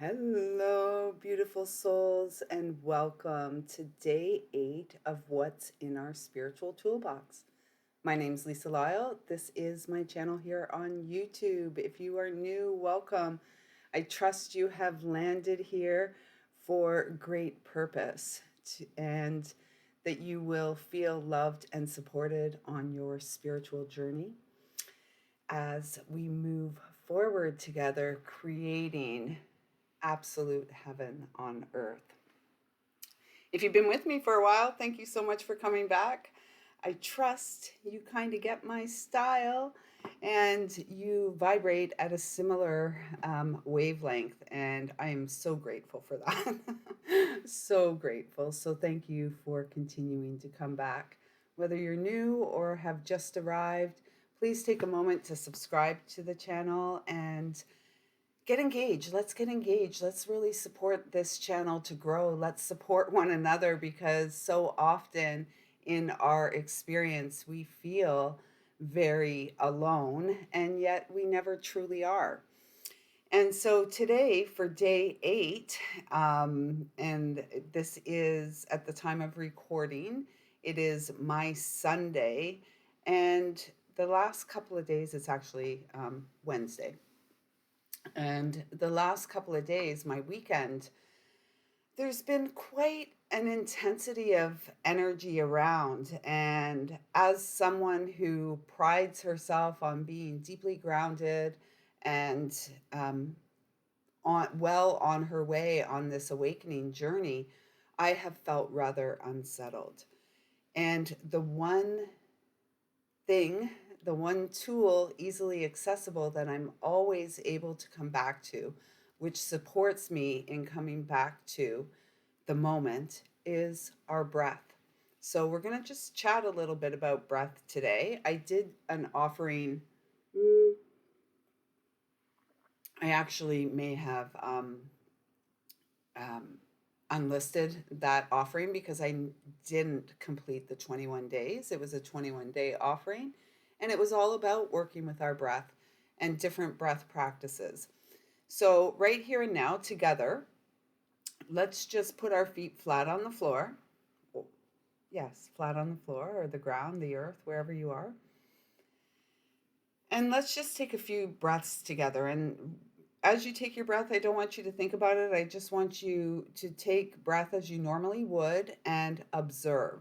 Hello, beautiful souls, and welcome to day 8 of What's in Our Spiritual Toolbox. My name's Lisa Lyle. This is my channel here on YouTube. If you are new, welcome. I trust you have landed here for great purpose and that you will feel loved and supported on your spiritual journey as we move forward together, creating absolute heaven on earth. If you've been with me for a while, thank you so much for coming back. I trust you kind of get my style and you vibrate at a similar wavelength. And I am so grateful for that. So grateful. So thank you for continuing to come back. Whether you're new or have just arrived, please take a moment to subscribe to the channel and get engaged. Let's get engaged. Let's really support this channel to grow. Let's support one another because so often in our experience, we feel very alone, and yet we never truly are. And so today, for day 8, and this is at the time of recording, it is my Sunday, and the last couple of days, it's actually Wednesday. And the last couple of days, my weekend, there's been quite an intensity of energy around. And as someone who prides herself on being deeply grounded and on her way on this awakening journey, I have felt rather unsettled. And thing, the one tool easily accessible that I'm always able to come back to, which supports me in coming back to the moment, is our breath. So we're going to just chat a little bit about breath today. I did an offering. I actually may have um, unlisted that offering because I didn't complete the 21 days. It was a 21-day offering, and it was all about working with our breath and different breath practices. So, right here and now, together, let's just put our feet flat on the floor. Oh, yes, flat on the floor or the ground, the earth, wherever you are. And let's just take a few breaths together. And as you take your breath, I don't want you to think about it. I just want you to take breath as you normally would and observe.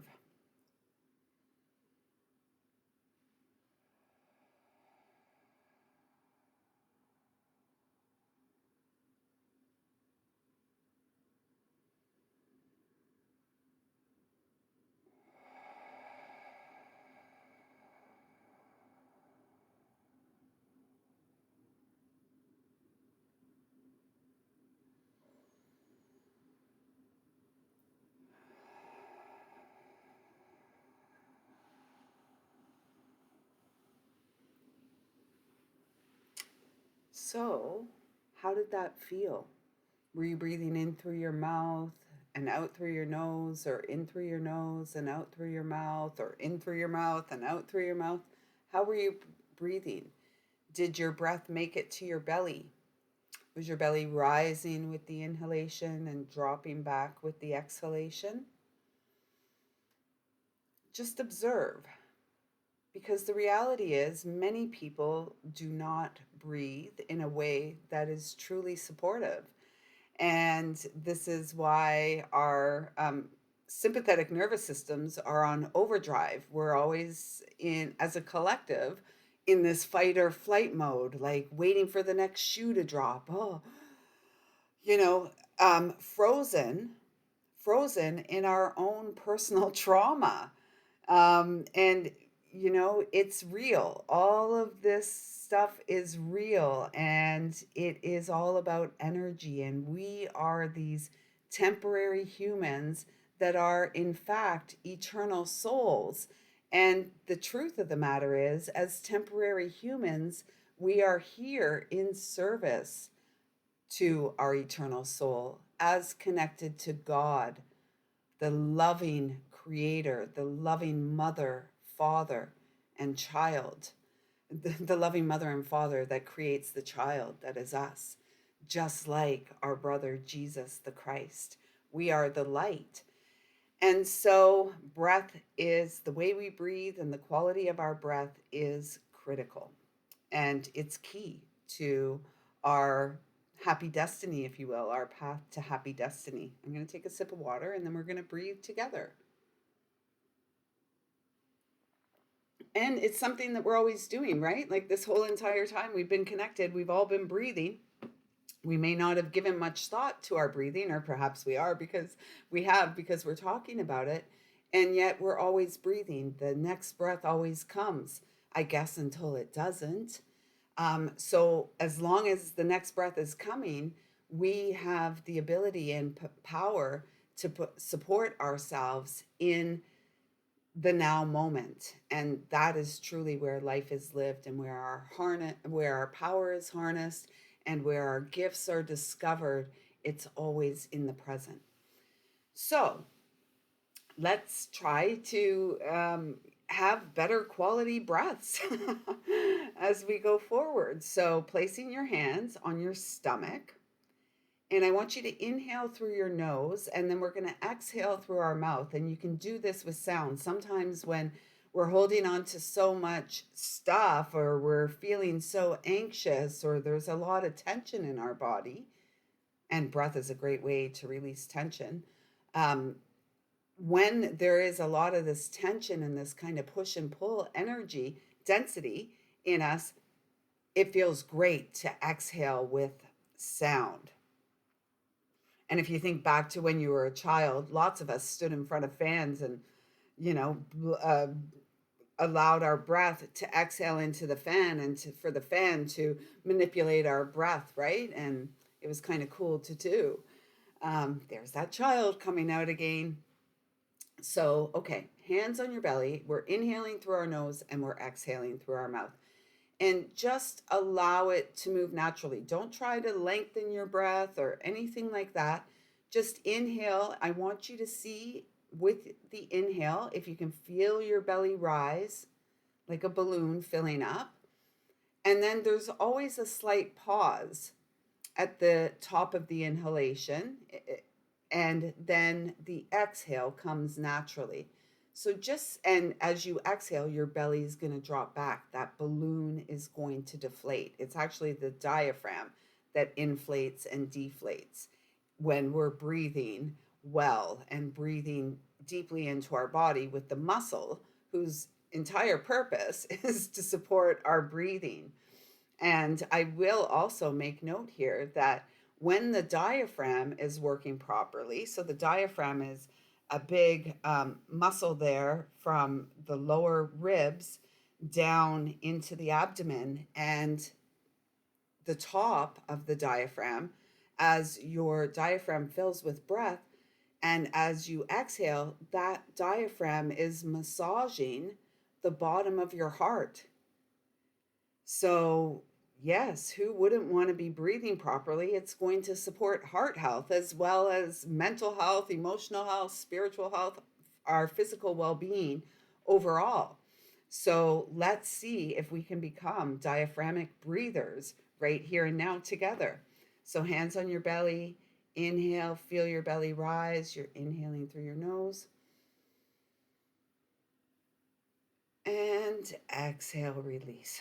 So, how did that feel? Were you breathing in through your mouth and out through your nose, or in through your nose and out through your mouth, or in through your mouth and out through your mouth? How were you breathing? Did your breath make it to your belly? Was your belly rising with the inhalation and dropping back with the exhalation? Just observe. Because the reality is, many people do not breathe in a way that is truly supportive. And this is why our sympathetic nervous systems are on overdrive. We're always in, as a collective, in this fight or flight mode, like waiting for the next shoe to drop. Oh, you know, frozen in our own personal trauma. And it's real. All of this stuff is real, and it is all about energy. And we are these temporary humans that are, in fact, eternal souls. And the truth of the matter is, as temporary humans, we are here in service to our eternal soul, as connected to God, the loving creator, the loving mother, father, and child, the loving mother and father that creates the child that is us. just like our brother Jesus the Christ. We are the light. And so, breath is the way we breathe, and the quality of our breath is critical. And it's key to our happy destiny, if you will, our path to happy destiny. I'm going to take a sip of water and then we're going to breathe together. And it's something that we're always doing, right? Like this whole entire time we've been connected, we've all been breathing. We may not have given much thought to our breathing, or perhaps we are because we have, because we're talking about it. And yet we're always breathing. The next breath always comes, I guess, until it doesn't. So as long as the next breath is coming, we have the ability and power to support ourselves in the now moment, and that is truly where life is lived, and where our power is harnessed, and where our gifts are discovered. It's always in the present. So let's try to have better quality breaths as we go forward. So placing your hands on your stomach, and I want you to inhale through your nose, and then we're going to exhale through our mouth. And you can do this with sound. Sometimes when we're holding on to so much stuff, or we're feeling so anxious, or there's a lot of tension in our body, and breath is a great way to release tension. Um, when there is a lot of this tension and this kind of push and pull energy density in us, it feels great to exhale with sound. And if you think back to when you were a child, lots of us stood in front of fans and, you know, uh, allowed our breath to exhale into the fan, and for the fan to manipulate our breath, right? And it was kind of cool to do. There's that child coming out again. So, okay, hands on your belly. We're inhaling through our nose and we're exhaling through our mouth. And just allow it to move naturally. Don't try to lengthen your breath or anything like that. Just inhale. I want you to see with the inhale if you can feel your belly rise like a balloon filling up. And then there's always a slight pause at the top of the inhalation, and then the exhale comes naturally. So and as you exhale, your belly is going to drop back. That balloon is going to deflate. It's actually the diaphragm that inflates and deflates when we're breathing well and breathing deeply into our body with the muscle whose entire purpose is to support our breathing. And I will also make note here that when the diaphragm is working properly, so the diaphragm is a big muscle there from the lower ribs down into the abdomen and the top of the diaphragm, as your diaphragm fills with breath. And as you exhale, that diaphragm is massaging the bottom of your heart. So, yes, who wouldn't want to be breathing properly? It's going to support heart health as well as mental health, emotional health, spiritual health, our physical well being overall. So, let's see if we can become diaphragmic breathers right here and now together. So, hands on your belly, inhale, feel your belly rise. You're inhaling through your nose. And exhale, release.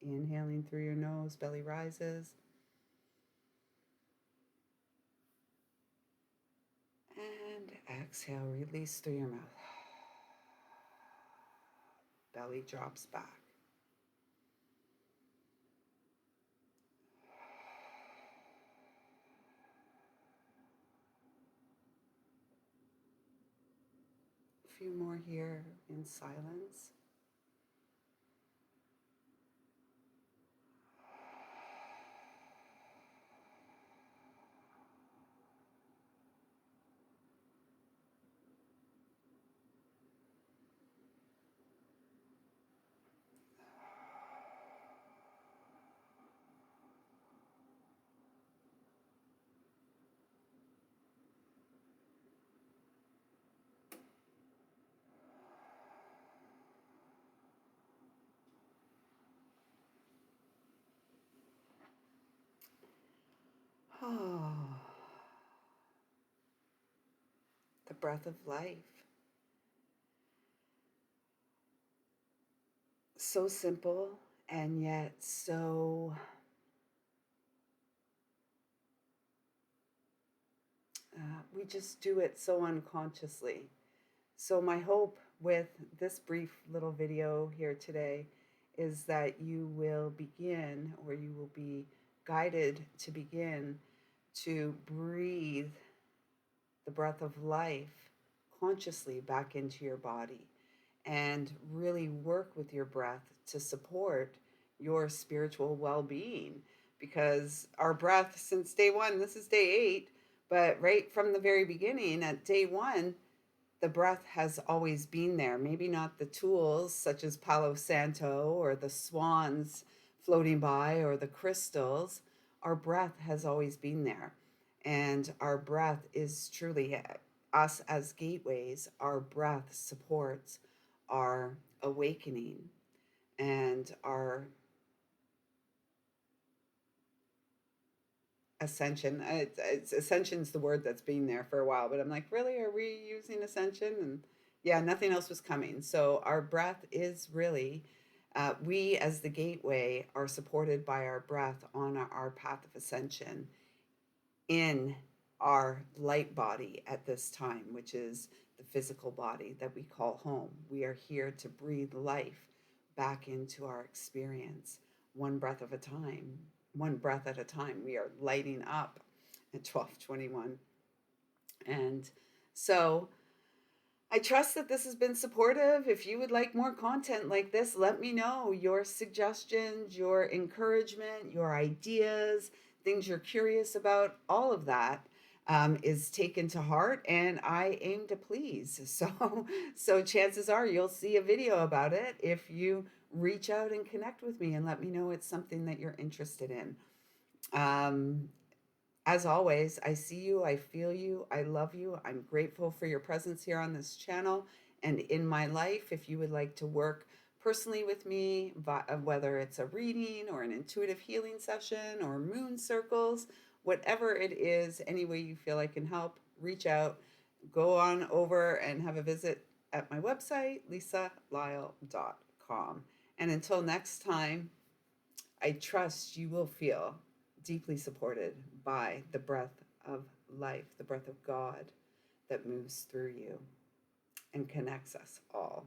Inhaling through your nose, belly rises. And exhale, release through your mouth. Belly drops back. A few more here in silence. breath of life. So simple and yet so we just do it so unconsciously. So, my hope with this brief little video here today is that you will begin, or you will be guided to begin to breathe the breath of life consciously back into your body and really work with your breath to support your spiritual well being. Because our breath, since day one, this is day 8, but right from the very beginning at day 1, the breath has always been there. Maybe not the tools such as Palo Santo or the swans floating by or the crystals. Our breath has always been there. And our breath is truly us as gateways. Our breath supports our awakening and our ascension. Ascension's the word that's been there for a while, but I'm like, really, are we using ascension? And yeah, nothing else was coming. So our breath is really, we as the gateway are supported by our breath on our path of ascension in our light body at this time, which is the physical body that we call home. We are here to breathe life back into our experience, one breath at a time. One breath at a time. We are lighting up at 12:21. And so I trust that this has been supportive. If you would like more content like this, let me know your suggestions, your encouragement, your ideas, things you're curious about. All of that is taken to heart, and I aim to please. So chances are you'll see a video about it if you reach out and connect with me and let me know it's something that you're interested in. Um, as always, I see you, I feel you, I love you. I'm grateful for your presence here on this channel and in my life. If you would like to work personally with me, whether it's a reading or an intuitive healing session or moon circles, whatever it is, any way you feel I can help, reach out, go on over and have a visit at my website, lisalyle.com. And until next time, I trust you will feel deeply supported by the breath of life, the breath of God that moves through you and connects us all.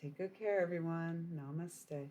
Take good care, everyone. Namaste.